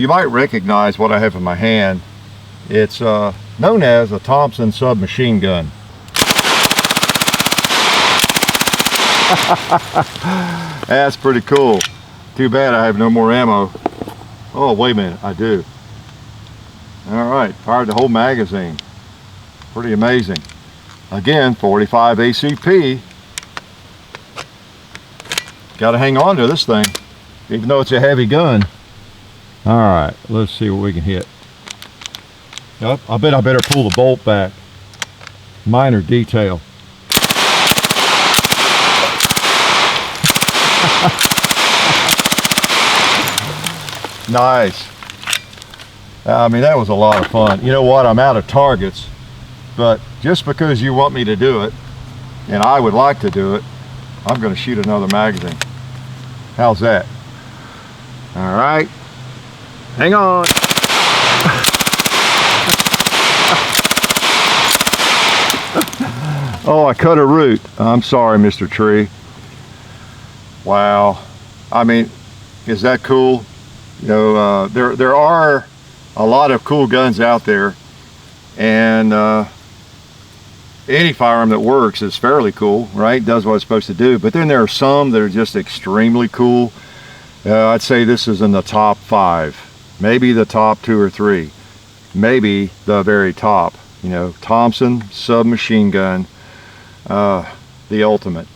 You might recognize what I have in my hand. It's known as a Thompson submachine gun. That's pretty cool. Too bad I have no more ammo. Oh, wait a minute, I do. Alright, fired the whole magazine. Pretty amazing. Again, 45 ACP. Got to hang on to this thing, even though it's a heavy gun. Alright, let's see what we can hit. Yep, I bet I better pull the bolt back. Minor detail. Nice. I mean, that was a lot of fun. You know what? I'm out of targets, but just because you want me to do it, and I would like to do it, I'm going to shoot another magazine. How's that? All right. Hang on. Oh, I cut a root. I'm sorry, Mr. Tree. Wow. I mean, is that cool? You know, there are a lot of cool guns out there, and any firearm that works is fairly cool, right? Does what it's supposed to do. But then there are some that are just extremely cool. I'd say this is in the top 5, maybe the top 2 or 3, maybe the very top. You know, Thompson submachine gun, the ultimate.